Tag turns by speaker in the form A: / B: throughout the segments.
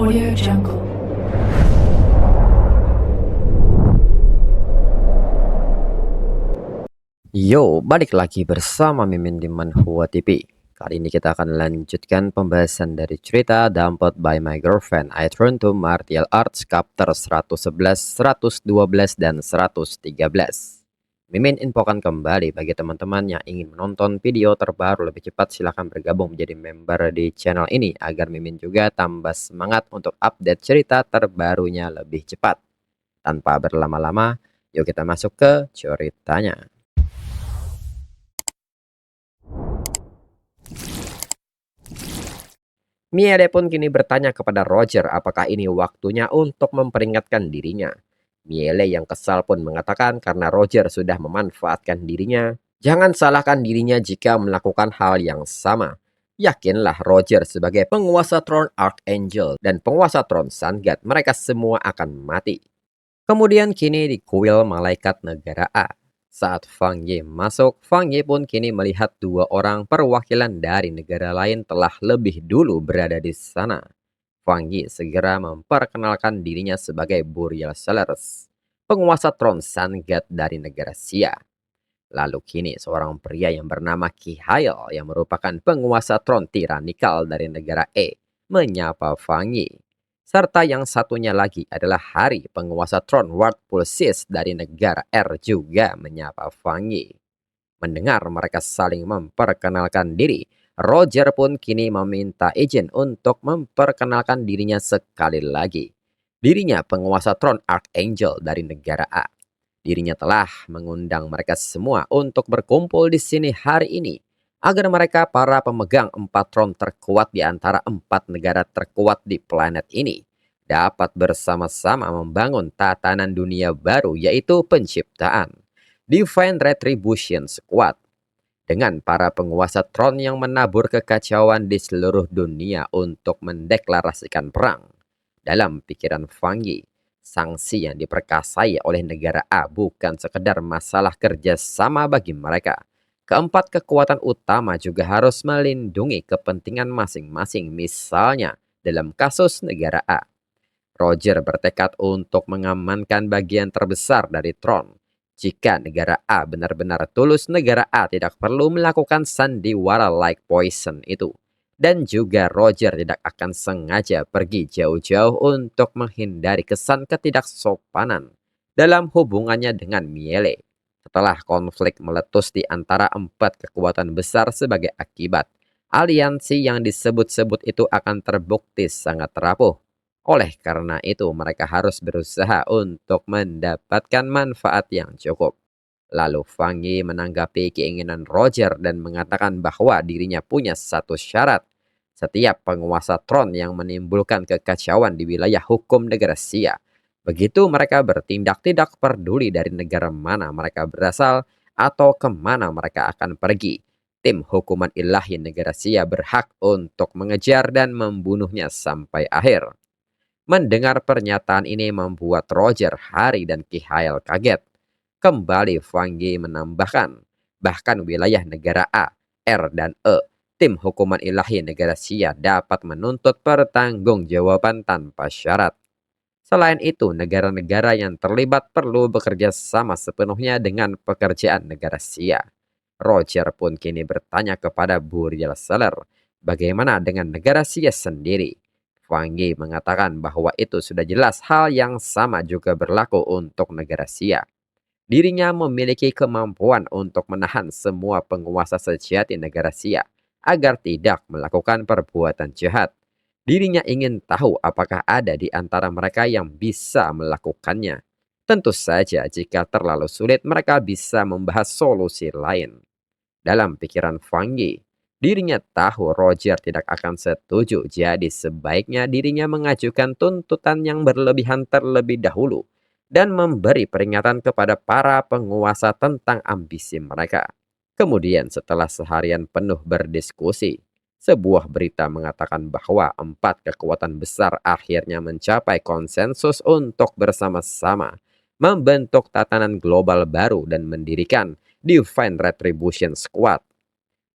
A: Audio Jungle.
B: Yo, balik lagi bersama Mimin di Manhua TV. Kali ini kita akan lanjutkan pembahasan dari cerita Dumped by My Girlfriend I Turn to Martial Arts chapter 111, 112, dan 113. Mimin infokan kembali bagi teman-teman yang ingin menonton video terbaru lebih cepat, silahkan bergabung menjadi member di channel ini agar Mimin juga tambah semangat untuk update cerita terbarunya lebih cepat. Tanpa berlama-lama, yuk kita masuk ke ceritanya. Miele pun kini bertanya kepada Roger apakah ini waktunya untuk memperingatkan dirinya. Miele yang kesal pun mengatakan karena Roger sudah memanfaatkan dirinya, jangan salahkan dirinya jika melakukan hal yang sama. Yakinlah Roger sebagai penguasa Throne Archangel dan penguasa Throne Sun God, mereka semua akan mati. Kemudian kini di kuil malaikat negara A. Saat Fang Ye masuk, Fang Ye pun kini melihat dua orang perwakilan dari negara lain telah lebih dulu berada di sana. Fang Ye segera memperkenalkan dirinya sebagai Burial Sellers, penguasa Throne Sun God dari negara Xia. Lalu kini seorang pria yang bernama Qi Hail yang merupakan penguasa Throne Tyrannical dari negara E menyapa Fang Ye. Serta yang satunya lagi adalah Hari, penguasa Throne World Pulses dari negara R juga menyapa Fang Ye. Mendengar mereka saling memperkenalkan diri, Roger pun kini meminta izin untuk memperkenalkan dirinya sekali lagi. Dirinya penguasa Throne Archangel dari negara A. Dirinya telah mengundang mereka semua untuk berkumpul di sini hari ini agar mereka para pemegang 4 throne terkuat di antara 4 negara terkuat di planet ini dapat bersama-sama membangun tatanan dunia baru, yaitu penciptaan Divine Retribution Squad dengan para penguasa throne yang menabur kekacauan di seluruh dunia untuk mendeklarasikan perang. Dalam pikiran Fang Yi, sanksi yang diperkasai oleh negara A bukan sekedar masalah kerjasama bagi mereka. Keempat kekuatan utama juga harus melindungi kepentingan masing-masing, misalnya dalam kasus negara A. Roger bertekad untuk mengamankan bagian terbesar dari throne. Jika negara A benar-benar tulus, negara A tidak perlu melakukan sandiwara like poison itu. Dan juga Roger tidak akan sengaja pergi jauh-jauh untuk menghindari kesan ketidaksopanan dalam hubungannya dengan Miele. Setelah konflik meletus di antara 4 kekuatan besar sebagai akibat, aliansi yang disebut-sebut itu akan terbukti sangat rapuh. Oleh karena itu, mereka harus berusaha untuk mendapatkan manfaat yang cukup. Lalu Fang Yi menanggapi keinginan Roger dan mengatakan bahwa dirinya punya satu syarat. Setiap penguasa tron yang menimbulkan kekacauan di wilayah hukum negara Xia, begitu mereka bertindak tidak peduli dari negara mana mereka berasal atau kemana mereka akan pergi, tim hukuman ilahi negara Xia berhak untuk mengejar dan membunuhnya sampai akhir. Mendengar pernyataan ini membuat Roger, Hari, dan Kihail kaget. Kembali Fang Yi menambahkan, bahkan wilayah negara A, R, dan E, tim hukuman ilahi negara Xia dapat menuntut pertanggungjawaban tanpa syarat. Selain itu, negara-negara yang terlibat perlu bekerja sama sepenuhnya dengan pekerjaan negara Xia. Roger pun kini bertanya kepada Burial Seller, bagaimana dengan negara Xia sendiri? Wang Yi mengatakan bahwa itu sudah jelas, hal yang sama juga berlaku untuk negara Xia. Dirinya memiliki kemampuan untuk menahan semua penguasa sejati negara Xia agar tidak melakukan perbuatan jahat. Dirinya ingin tahu apakah ada di antara mereka yang bisa melakukannya. Tentu saja jika terlalu sulit mereka bisa membahas solusi lain. Dalam pikiran Fang Yi, dirinya tahu Roger tidak akan setuju, jadi sebaiknya dirinya mengajukan tuntutan yang berlebihan terlebih dahulu dan memberi peringatan kepada para penguasa tentang ambisi mereka. Kemudian setelah seharian penuh berdiskusi, sebuah berita mengatakan bahwa 4 kekuatan besar akhirnya mencapai konsensus untuk bersama-sama membentuk tatanan global baru dan mendirikan Divine Retribution Squad.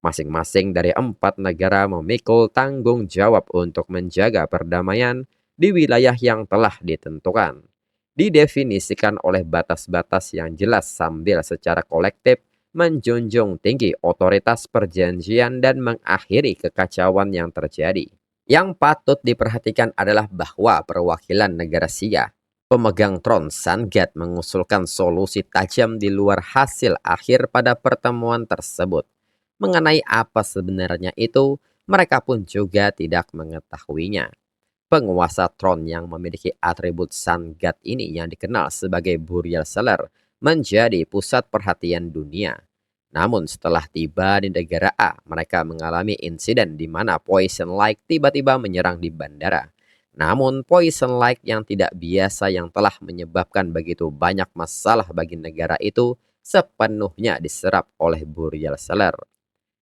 B: Masing-masing dari 4 negara memikul tanggung jawab untuk menjaga perdamaian di wilayah yang telah ditentukan. Didefinisikan oleh batas-batas yang jelas sambil secara kolektif menjunjung tinggi otoritas perjanjian dan mengakhiri kekacauan yang terjadi. Yang patut diperhatikan adalah bahwa perwakilan negara Sia, pemegang tron Sangad, mengusulkan solusi tajam di luar hasil akhir pada pertemuan tersebut. Mengenai apa sebenarnya itu, mereka pun juga tidak mengetahuinya. Penguasa tron yang memiliki atribut Sun God ini yang dikenal sebagai Burial Seller menjadi pusat perhatian dunia. Namun setelah tiba di negara A, mereka mengalami insiden di mana Poison Light tiba-tiba menyerang di bandara. Namun Poison Light yang tidak biasa yang telah menyebabkan begitu banyak masalah bagi negara itu sepenuhnya diserap oleh Burial Seller.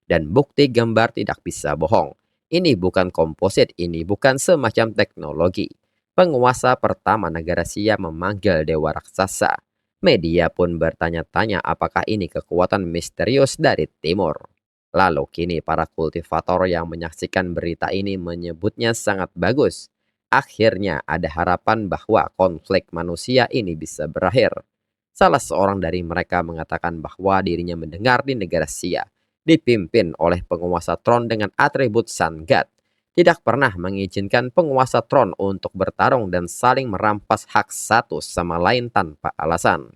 B: Dan bukti gambar tidak bisa bohong. Ini bukan komposit, ini bukan semacam teknologi. Penguasa pertama negara Sia memanggil dewa raksasa. Media pun bertanya-tanya apakah ini kekuatan misterius dari timur. Lalu kini para kultivator yang menyaksikan berita ini menyebutnya sangat bagus. Akhirnya ada harapan bahwa konflik manusia ini bisa berakhir. Salah seorang dari mereka mengatakan bahwa dirinya mendengar di negara Sia dipimpin oleh penguasa tron dengan atribut Sun God, tidak pernah mengizinkan penguasa tron untuk bertarung dan saling merampas hak satu sama lain tanpa alasan.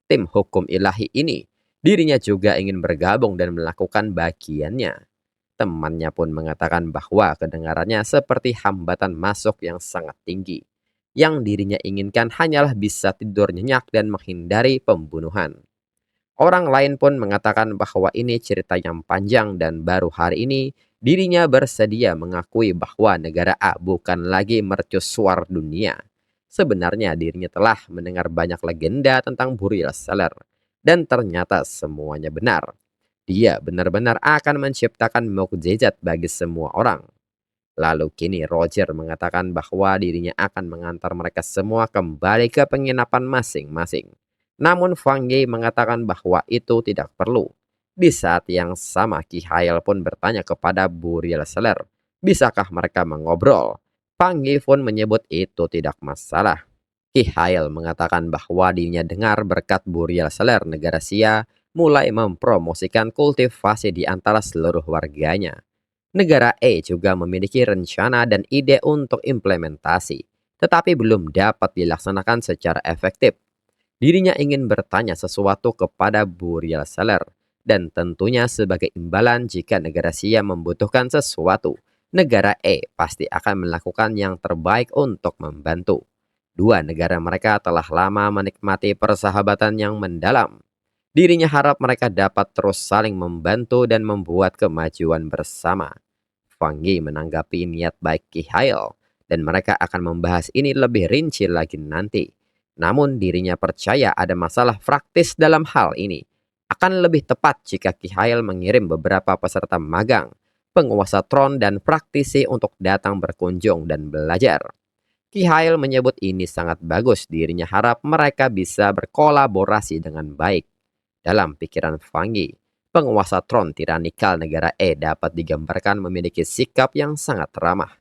B: Tim hukum ilahi ini, dirinya juga ingin bergabung dan melakukan bagiannya. Temannya pun mengatakan bahwa kedengarannya seperti hambatan masuk yang sangat tinggi. Yang dirinya inginkan hanyalah bisa tidur nyenyak dan menghindari pembunuhan. Orang lain pun mengatakan bahwa ini cerita yang panjang dan baru hari ini dirinya bersedia mengakui bahwa negara A bukan lagi mercusuar dunia. Sebenarnya dirinya telah mendengar banyak legenda tentang Burial Seller dan ternyata semuanya benar. Dia benar-benar akan menciptakan mukjizat bagi semua orang. Lalu kini Roger mengatakan bahwa dirinya akan mengantar mereka semua kembali ke penginapan masing-masing. Namun Fang Yi mengatakan bahwa itu tidak perlu. Di saat yang sama Qi Hail pun bertanya kepada Burial Seller, bisakah mereka mengobrol? Fang Yi pun menyebut itu tidak masalah. Qi Hail mengatakan bahwa dirinya dengar berkat Burial Seller negara Sia mulai mempromosikan kultivasi di antara seluruh warganya. Negara E juga memiliki rencana dan ide untuk implementasi, tetapi belum dapat dilaksanakan secara efektif. Dirinya ingin bertanya sesuatu kepada Burial Seller, dan tentunya sebagai imbalan jika negara Sia membutuhkan sesuatu, negara E pasti akan melakukan yang terbaik untuk membantu. Dua negara mereka telah lama menikmati persahabatan yang mendalam. Dirinya harap mereka dapat terus saling membantu dan membuat kemajuan bersama. Fang Yi menanggapi niat baik Qi Hail, dan mereka akan membahas ini lebih rinci lagi nanti. Namun dirinya percaya ada masalah praktis dalam hal ini. Akan lebih tepat jika Qi Hail mengirim beberapa peserta magang, penguasa tron dan praktisi untuk datang berkunjung dan belajar. Qi Hail menyebut ini sangat bagus, dirinya harap mereka bisa berkolaborasi dengan baik. Dalam pikiran Fang Yi, penguasa tron tiranikal negara E dapat digambarkan memiliki sikap yang sangat ramah.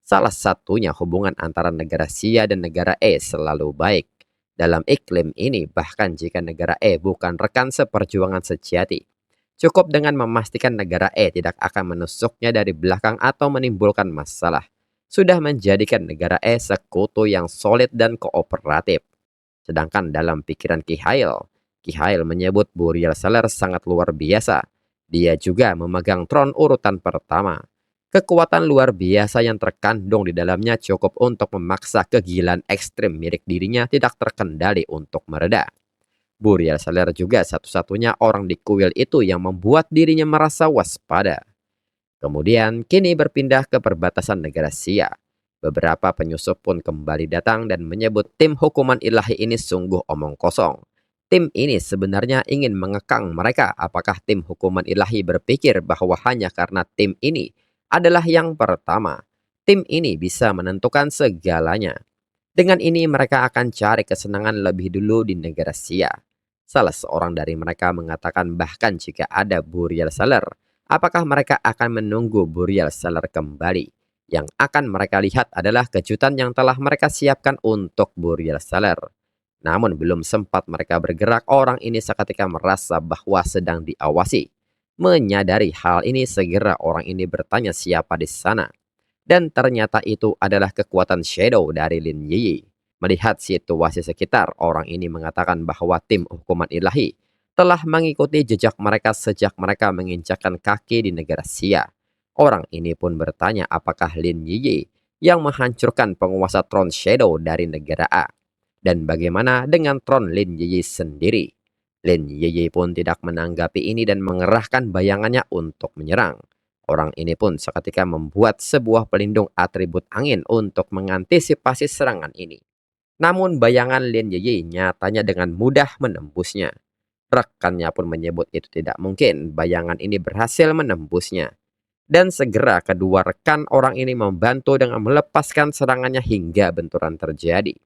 B: Salah satunya hubungan antara negara Sia dan negara E selalu baik. Dalam iklim ini, bahkan jika negara E bukan rekan seperjuangan sejati, cukup dengan memastikan negara E tidak akan menusuknya dari belakang atau menimbulkan masalah, sudah menjadikan negara E sekutu yang solid dan kooperatif. Sedangkan dalam pikiran Qi Hail menyebut Burial Seller sangat luar biasa. Dia juga memegang tron urutan pertama. Kekuatan luar biasa yang terkandung di dalamnya cukup untuk memaksa kegilaan ekstrim milik dirinya tidak terkendali untuk mereda. Burial Seller juga satu-satunya orang di kuil itu yang membuat dirinya merasa waspada. Kemudian kini berpindah ke perbatasan negara Sia. Beberapa penyusup pun kembali datang dan menyebut tim hukuman ilahi ini sungguh omong kosong. Tim ini sebenarnya ingin mengekang mereka. Apakah tim hukuman ilahi berpikir bahwa hanya karena tim ini adalah yang pertama, tim ini bisa menentukan segalanya. Dengan ini mereka akan cari kesenangan lebih dulu di negara Sia. Salah seorang dari mereka mengatakan bahkan jika ada Burial Seller, apakah mereka akan menunggu Burial Seller kembali? Yang akan mereka lihat adalah kejutan yang telah mereka siapkan untuk Burial Seller. Namun belum sempat mereka bergerak, orang ini seketika merasa bahwa sedang diawasi. Menyadari hal ini, segera orang ini bertanya siapa di sana. Dan ternyata itu adalah kekuatan shadow dari Lin Yi. Melihat situasi sekitar, orang ini mengatakan bahwa tim hukuman ilahi telah mengikuti jejak mereka sejak mereka menginjakkan kaki di negara Xia. Orang ini pun bertanya apakah Lin Yi yang menghancurkan penguasa tron shadow dari negara A. Dan bagaimana dengan tron Lin Yi sendiri? Lin Yi pun tidak menanggapi ini dan mengerahkan bayangannya untuk menyerang. Orang ini pun seketika membuat sebuah pelindung atribut angin untuk mengantisipasi serangan ini. Namun bayangan Lin Yi nyatanya dengan mudah menembusnya. Rekannya pun menyebut itu tidak mungkin, bayangan ini berhasil menembusnya. Dan segera kedua rekan orang ini membantu dengan melepaskan serangannya hingga benturan terjadi.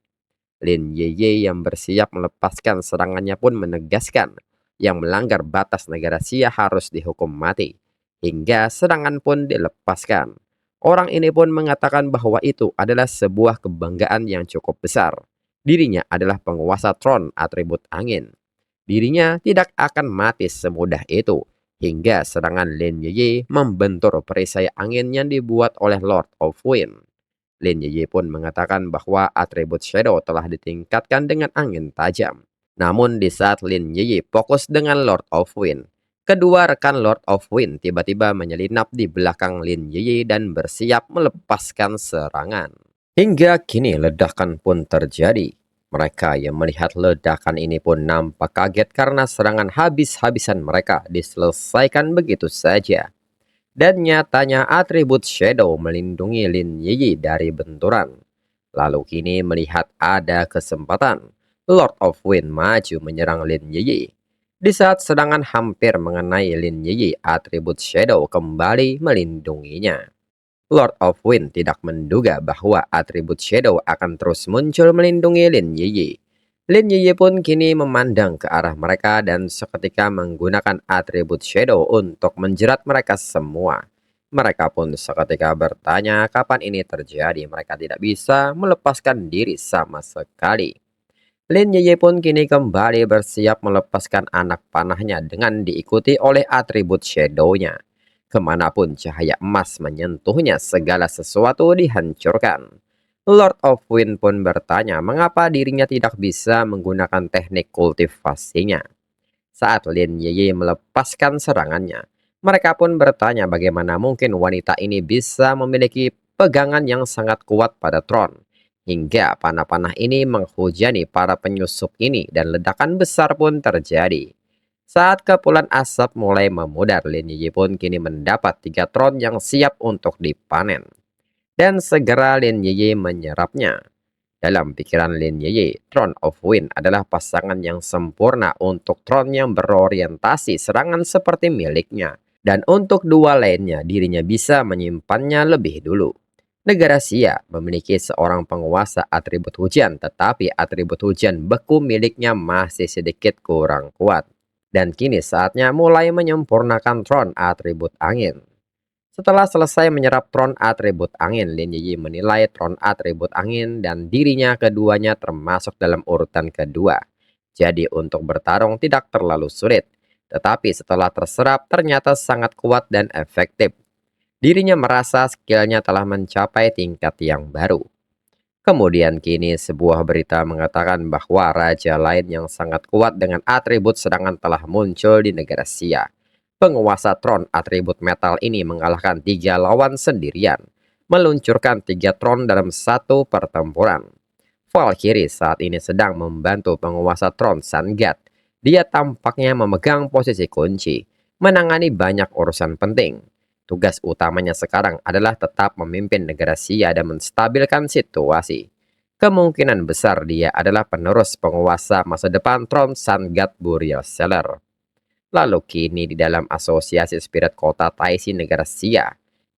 B: Lin Yi yang bersiap melepaskan serangannya pun menegaskan, yang melanggar batas negara Xia harus dihukum mati. Hingga serangan pun dilepaskan. Orang ini pun mengatakan bahwa itu adalah sebuah kebanggaan yang cukup besar. Dirinya adalah penguasa tron atribut angin. Dirinya tidak akan mati semudah itu. Hingga serangan Lin Yi membentur perisai angin yang dibuat oleh Lord of Wind. Lin Yi pun mengatakan bahwa atribut shadow telah ditingkatkan dengan angin tajam. Namun di saat Lin Yi fokus dengan Lord of Wind, kedua rekan Lord of Wind tiba-tiba menyelinap di belakang Lin Yi dan bersiap melepaskan serangan. Hingga kini ledakan pun terjadi. Mereka yang melihat ledakan ini pun nampak kaget karena serangan habis-habisan mereka diselesaikan begitu saja. Dan nyatanya atribut shadow melindungi Lin Yi dari benturan. Lalu kini melihat ada kesempatan, Lord of Wind maju menyerang Lin Yi. Di saat serangan hampir mengenai Lin Yi, atribut shadow kembali melindunginya. Lord of Wind tidak menduga bahwa atribut shadow akan terus muncul melindungi Lin Yi. Lin Yi pun kini memandang ke arah mereka dan seketika menggunakan atribut shadow untuk menjerat mereka semua. Mereka pun seketika bertanya kapan ini terjadi, mereka tidak bisa melepaskan diri sama sekali. Lin Yi pun kini kembali bersiap melepaskan anak panahnya dengan diikuti oleh atribut shadow-nya. Kemanapun cahaya emas menyentuhnya, segala sesuatu dihancurkan. Lord of Wind pun bertanya mengapa dirinya tidak bisa menggunakan teknik kultivasinya. Saat Lin Yi melepaskan serangannya, mereka pun bertanya bagaimana mungkin wanita ini bisa memiliki pegangan yang sangat kuat pada tron. Hingga panah-panah ini menghujani para penyusup ini dan ledakan besar pun terjadi. Saat kepulan asap mulai memudar, Lin Yi pun kini mendapat 3 tron yang siap untuk dipanen. Dan segera Lin Yi menyerapnya. Dalam pikiran Lin Yi, Throne of Wind adalah pasangan yang sempurna untuk tron yang berorientasi serangan seperti miliknya. Dan untuk dua lainnya, dirinya bisa menyimpannya lebih dulu. Negara Xia memiliki seorang penguasa atribut hujan, tetapi atribut hujan beku miliknya masih sedikit kurang kuat. Dan kini saatnya mulai menyempurnakan tron atribut angin. Setelah selesai menyerap tron atribut angin, Lin Yi menilai tron atribut angin dan dirinya keduanya termasuk dalam urutan kedua. Jadi untuk bertarung tidak terlalu sulit. Tetapi setelah terserap ternyata sangat kuat dan efektif. Dirinya merasa skillnya telah mencapai tingkat yang baru. Kemudian kini sebuah berita mengatakan bahwa raja lain yang sangat kuat dengan atribut serangan telah muncul di negara Xia. Penguasa tron atribut metal ini mengalahkan 3 lawan sendirian, meluncurkan 3 tron dalam satu pertempuran. Valkyrie saat ini sedang membantu penguasa tron Sun God. Dia tampaknya memegang posisi kunci, menangani banyak urusan penting. Tugas utamanya sekarang adalah tetap memimpin negara Xia dan menstabilkan situasi. Kemungkinan besar dia adalah penerus penguasa masa depan tron Sun God Burial Seller. Lalu kini di dalam asosiasi spirit kota Taisi negara Xia,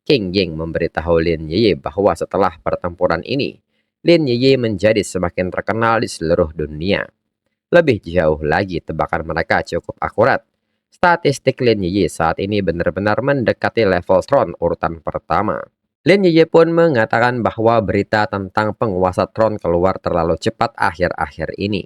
B: King Ying memberitahu Lin Yi bahwa setelah pertempuran ini, Lin Yi menjadi semakin terkenal di seluruh dunia. Lebih jauh lagi, tebakan mereka cukup akurat. Statistik Lin Yi saat ini benar-benar mendekati level tron urutan pertama. Lin Yiye pun mengatakan bahwa berita tentang penguasa tron keluar terlalu cepat akhir-akhir ini.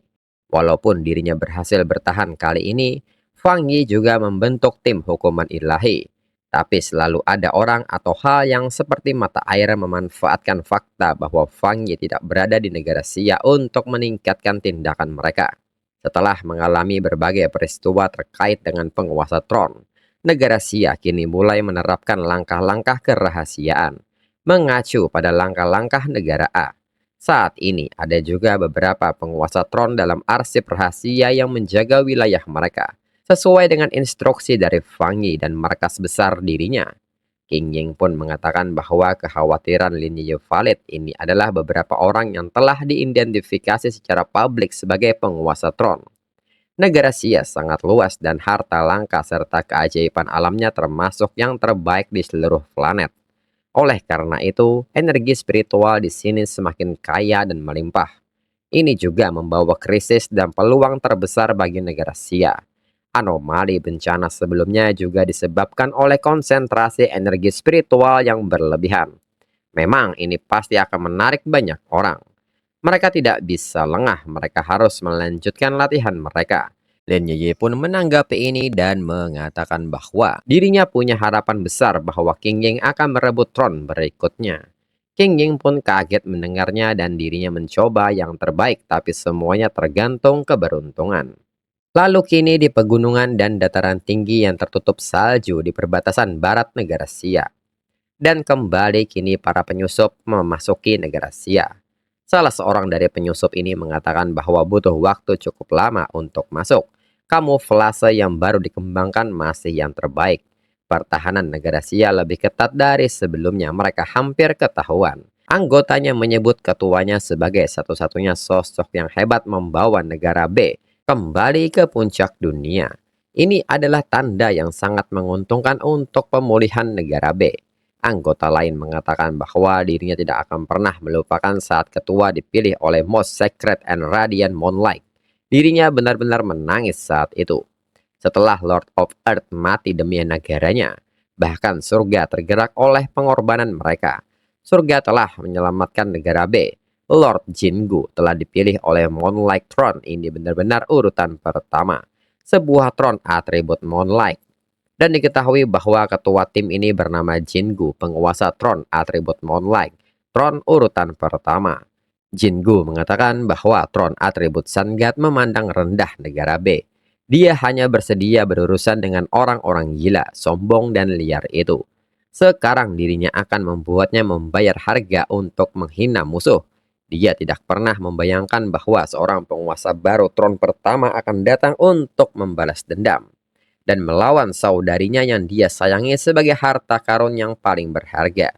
B: Walaupun dirinya berhasil bertahan kali ini, Fang Yi juga membentuk tim hukuman ilahi. Tapi selalu ada orang atau hal yang seperti mata air memanfaatkan fakta bahwa Fang Yi tidak berada di negara Xia untuk meningkatkan tindakan mereka. Setelah mengalami berbagai peristiwa terkait dengan penguasa tron, negara Xia kini mulai menerapkan langkah-langkah kerahasiaan mengacu pada langkah-langkah negara A. Saat ini ada juga beberapa penguasa tron dalam arsip rahasia yang menjaga wilayah mereka, sesuai dengan instruksi dari Fang Yi dan markas besar dirinya. King Ying pun mengatakan bahwa kekhawatiran Lin Yi valid ini adalah beberapa orang yang telah diidentifikasi secara publik sebagai penguasa tron. Negara Xia sangat luas dan harta langka serta keajaiban alamnya termasuk yang terbaik di seluruh planet. Oleh karena itu, energi spiritual di sini semakin kaya dan melimpah. Ini juga membawa krisis dan peluang terbesar bagi negara Xia. Anomali bencana sebelumnya juga disebabkan oleh konsentrasi energi spiritual yang berlebihan. Memang ini pasti akan menarik banyak orang. Mereka tidak bisa lengah, mereka harus melanjutkan latihan mereka. Lin Yiyi pun menanggapi ini dan mengatakan bahwa dirinya punya harapan besar bahwa King Ying akan merebut tron berikutnya. King Ying pun kaget mendengarnya dan dirinya mencoba yang terbaik, tapi semuanya tergantung keberuntungan. Lalu kini di pegunungan dan dataran tinggi yang tertutup salju di perbatasan barat negara Xia. Dan kembali kini para penyusup memasuki negara Xia. Salah seorang dari penyusup ini mengatakan bahwa butuh waktu cukup lama untuk masuk. Kamuflase yang baru dikembangkan masih yang terbaik. Pertahanan negara Xia lebih ketat dari sebelumnya, mereka hampir ketahuan. Anggotanya menyebut ketuanya sebagai satu-satunya sosok yang hebat membawa negara B kembali ke puncak dunia. Ini adalah tanda yang sangat menguntungkan untuk pemulihan negara B. Anggota lain mengatakan bahwa dirinya tidak akan pernah melupakan saat ketua dipilih oleh Most Sacred and Radiant Moonlight. Dirinya benar-benar menangis saat itu. Setelah Lord of Earth mati demi negaranya, bahkan surga tergerak oleh pengorbanan mereka. Surga telah menyelamatkan negara B. Lord Jingu telah dipilih oleh Moonlight Throne. Ini benar-benar urutan pertama. Sebuah throne atribut Moonlight. Dan diketahui bahwa ketua tim ini bernama Jingu, penguasa tron atribut Moonlight, tron urutan pertama. Jingu mengatakan bahwa tron atribut Sun God memandang rendah negara B. Dia hanya bersedia berurusan dengan orang-orang gila, sombong dan liar itu. Sekarang dirinya akan membuatnya membayar harga untuk menghina musuh. Dia tidak pernah membayangkan bahwa seorang penguasa baru tron pertama akan datang untuk membalas dendam dan melawan saudarinya yang dia sayangi sebagai harta karun yang paling berharga.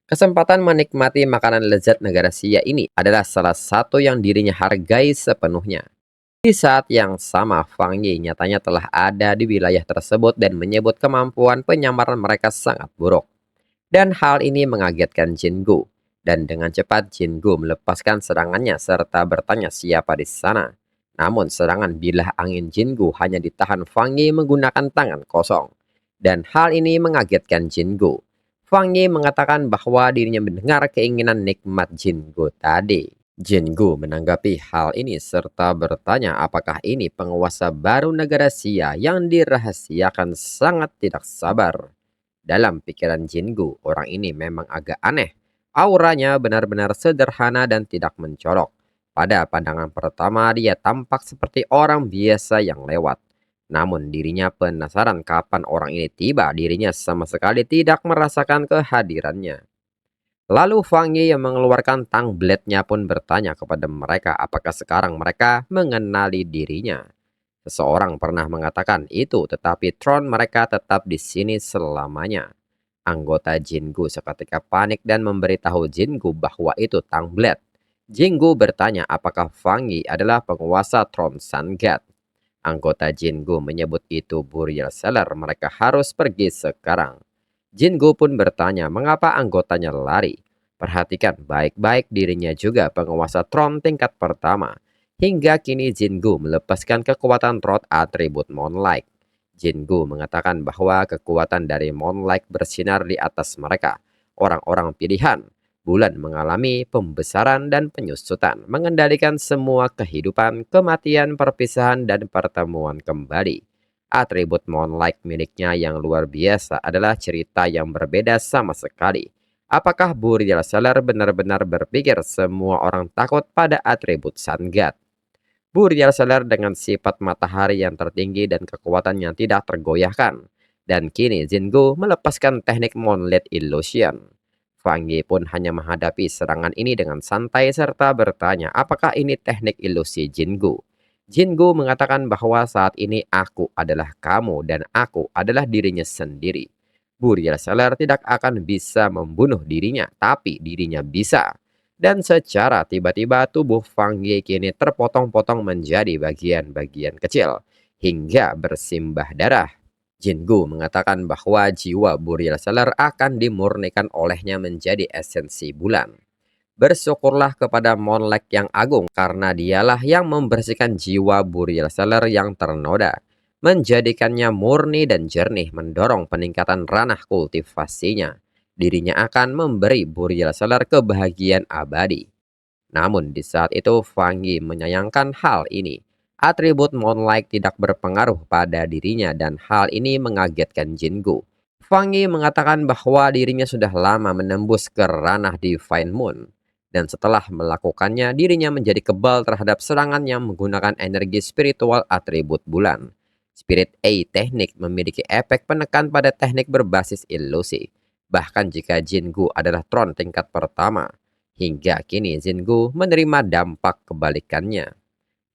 B: Kesempatan menikmati makanan lezat negara Xia ini adalah salah satu yang dirinya hargai sepenuhnya. Di saat yang sama, Fang Yi nyatanya telah ada di wilayah tersebut dan menyebut kemampuan penyamaran mereka sangat buruk. Dan hal ini mengagetkan Jingu. Dan dengan cepat Jingu melepaskan serangannya serta bertanya siapa di sana. Namun serangan bilah angin Jingu hanya ditahan Fang Yi menggunakan tangan kosong. Dan hal ini mengagetkan Jingu. Fang Yi mengatakan bahwa dirinya mendengar keinginan nikmat Jingu tadi. Jingu menanggapi hal ini serta bertanya apakah ini penguasa baru negara Xia yang dirahasiakan sangat tidak sabar. Dalam pikiran Jingu, orang ini memang agak aneh. Auranya benar-benar sederhana dan tidak mencolok. Pada pandangan pertama, dia tampak seperti orang biasa yang lewat. Namun dirinya penasaran kapan orang ini tiba, dirinya sama sekali tidak merasakan kehadirannya. Lalu Fang Yi yang mengeluarkan tang blade-nya pun bertanya kepada mereka apakah sekarang mereka mengenali dirinya. Seseorang pernah mengatakan itu, tetapi tron mereka tetap di sini selamanya. Anggota Jingu seketika panik dan memberitahu Jingu bahwa itu Tang Blade. Jingu bertanya apakah Fang Yi adalah penguasa tron Sun God. Anggota Jingu menyebut itu Burial Seller, mereka harus pergi sekarang. Jingu pun bertanya mengapa anggotanya lari. Perhatikan baik-baik, dirinya juga penguasa tron tingkat pertama. Hingga kini Jingu melepaskan kekuatan Rod atribut Moonlight. Jingu mengatakan bahwa kekuatan dari Moonlight bersinar di atas mereka. orang-orang pilihan. Bulan mengalami pembesaran dan penyusutan, mengendalikan semua kehidupan, kematian, perpisahan, dan pertemuan kembali. Atribut Moonlight miliknya yang luar biasa adalah cerita yang berbeda sama sekali. Apakah Burial Seller benar-benar berpikir semua orang takut pada atribut Sun God? Burial Seller dengan sifat matahari yang tertinggi dan kekuatan yang tidak tergoyahkan. Dan kini Jingu melepaskan teknik Moonlight Illusion. Fang Yi pun hanya menghadapi serangan ini dengan santai serta bertanya apakah ini teknik ilusi Jingu. Jingu mengatakan bahwa saat ini aku adalah kamu dan aku adalah dirinya sendiri. Burial Seller tidak akan bisa membunuh dirinya, tapi dirinya bisa. Dan secara tiba-tiba tubuh Fang Yi kini terpotong-potong menjadi bagian-bagian kecil hingga bersimbah darah. Jingu mengatakan bahwa jiwa Burial Seller akan dimurnikan olehnya menjadi esensi bulan. Bersyukurlah kepada Monlek yang agung karena dialah yang membersihkan jiwa Burial Seller yang ternoda, menjadikannya murni dan jernih, mendorong peningkatan ranah kultivasinya. Dirinya akan memberi Burial Seller kebahagiaan abadi. Namun di saat itu Fang Yi menyayangkan hal ini. Atribut Moonlight tidak berpengaruh pada dirinya dan hal ini mengagetkan Jingu. Fang Yi mengatakan bahwa dirinya sudah lama menembus ke ranah Divine Moon. Dan setelah melakukannya, dirinya menjadi kebal terhadap serangan yang menggunakan energi spiritual atribut bulan. Spirit A teknik memiliki efek penekan pada teknik berbasis ilusi. Bahkan jika Jingu adalah tron tingkat pertama. Hingga kini Jingu menerima dampak kebalikannya.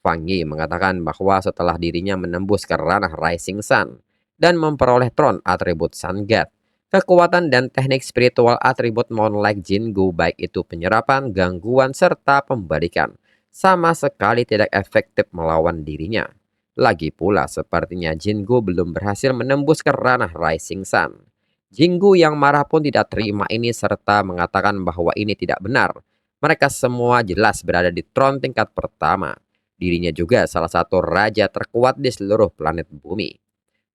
B: Fang Yi mengatakan bahwa setelah dirinya menembus ke ranah Rising Sun dan memperoleh tron atribut Sun God, kekuatan dan teknik spiritual atribut Moonlight Jingu baik itu penyerapan, gangguan, serta pembalikan sama sekali tidak efektif melawan dirinya. Lagi pula sepertinya Jingu belum berhasil menembus ke ranah Rising Sun. Jingu yang marah pun tidak terima ini serta mengatakan bahwa ini tidak benar. Mereka semua jelas berada di tron tingkat pertama. Dirinya juga salah satu raja terkuat di seluruh planet bumi.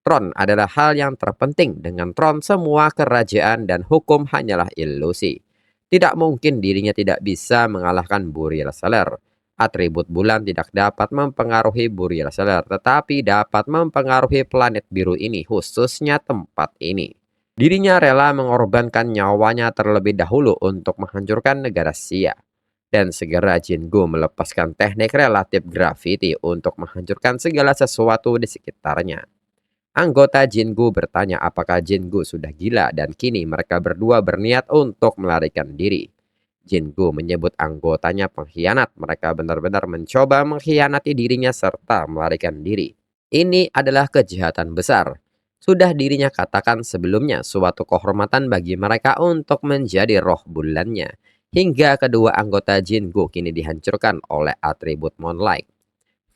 B: Tron adalah hal yang terpenting. Dengan tron semua kerajaan dan hukum hanyalah ilusi. Tidak mungkin dirinya tidak bisa mengalahkan Burial Seller. Atribut bulan tidak dapat mempengaruhi Burial Seller, tetapi dapat mempengaruhi planet biru ini, khususnya tempat ini. Dirinya rela mengorbankan nyawanya terlebih dahulu untuk menghancurkan negara Xia. Dan segera Jingu melepaskan teknik relatif gravity untuk menghancurkan segala sesuatu di sekitarnya. Anggota Jingu bertanya apakah Jingu sudah gila dan kini mereka berdua berniat untuk melarikan diri. Jingu menyebut anggotanya pengkhianat. Mereka benar-benar mencoba mengkhianati dirinya serta melarikan diri. Ini adalah kejahatan besar. Sudah dirinya katakan sebelumnya suatu kehormatan bagi mereka untuk menjadi roh bulannya. Hingga kedua anggota Jingu kini dihancurkan oleh atribut Moonlight.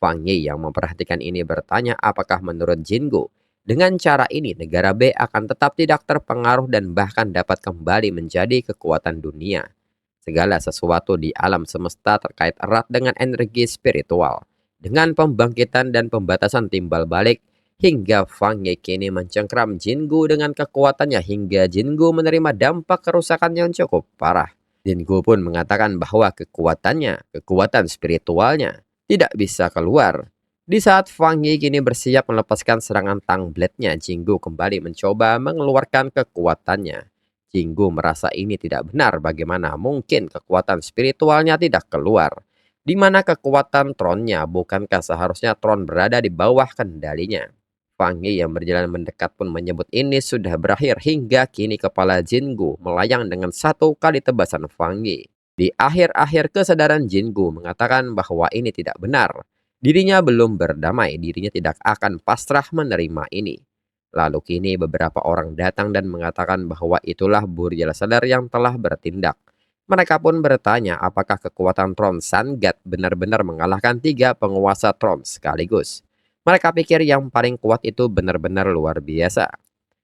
B: Fang Yi yang memperhatikan ini bertanya apakah menurut Jingu, dengan cara ini negara B akan tetap tidak terpengaruh dan bahkan dapat kembali menjadi kekuatan dunia. Segala sesuatu di alam semesta terkait erat dengan energi spiritual. Dengan pembangkitan dan pembatasan timbal balik, hingga Fang Yi kini mencengkram Jingu dengan kekuatannya hingga Jingu menerima dampak kerusakan yang cukup parah. Jingu pun mengatakan bahwa kekuatan spiritualnya, tidak bisa keluar. Di saat Fang Yi kini bersiap melepaskan serangan Tang Blade-nya, Jingu kembali mencoba mengeluarkan kekuatannya. Jingu merasa ini tidak benar, bagaimana mungkin kekuatan spiritualnya tidak keluar. Di mana kekuatan tronnya, bukankah seharusnya tron berada di bawah kendalinya? Fang Yi yang berjalan mendekat pun menyebut ini sudah berakhir hingga kini kepala Jingu melayang dengan satu kali tebasan Fang Yi. Di akhir-akhir kesadaran Jingu mengatakan bahwa ini tidak benar. Dirinya belum berdamai, dirinya tidak akan pasrah menerima ini. Lalu kini beberapa orang datang dan mengatakan bahwa itulah Burial Seller yang telah bertindak. Mereka pun bertanya apakah kekuatan Tron Sun God benar-benar mengalahkan 3 penguasa Tron sekaligus. Mereka pikir yang paling kuat itu benar-benar luar biasa.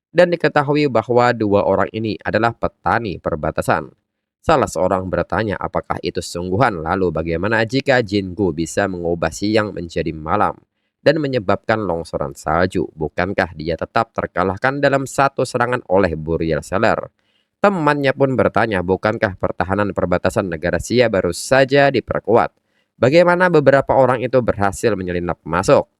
B: Dan diketahui bahwa 2 orang ini adalah petani perbatasan. Salah seorang bertanya apakah itu sungguhan, lalu bagaimana jika Jingu bisa mengubah siang menjadi malam dan menyebabkan longsoran salju, bukankah dia tetap terkalahkan dalam satu serangan oleh Burial Seller? Temannya pun bertanya, bukankah pertahanan perbatasan negara Sia baru saja diperkuat? Bagaimana beberapa orang itu berhasil menyelinap masuk?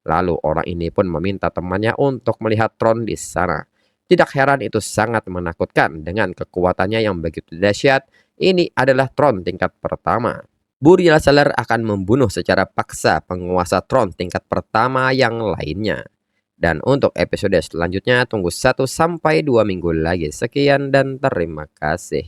B: Lalu orang ini pun meminta temannya untuk melihat Tron di sana. Tidak heran itu sangat menakutkan dengan kekuatannya yang begitu dahsyat. Ini adalah Tron tingkat pertama. Burial Seller akan membunuh secara paksa penguasa Tron tingkat pertama yang lainnya. Dan untuk episode selanjutnya tunggu 1 sampai 2 minggu lagi. Sekian dan terima kasih.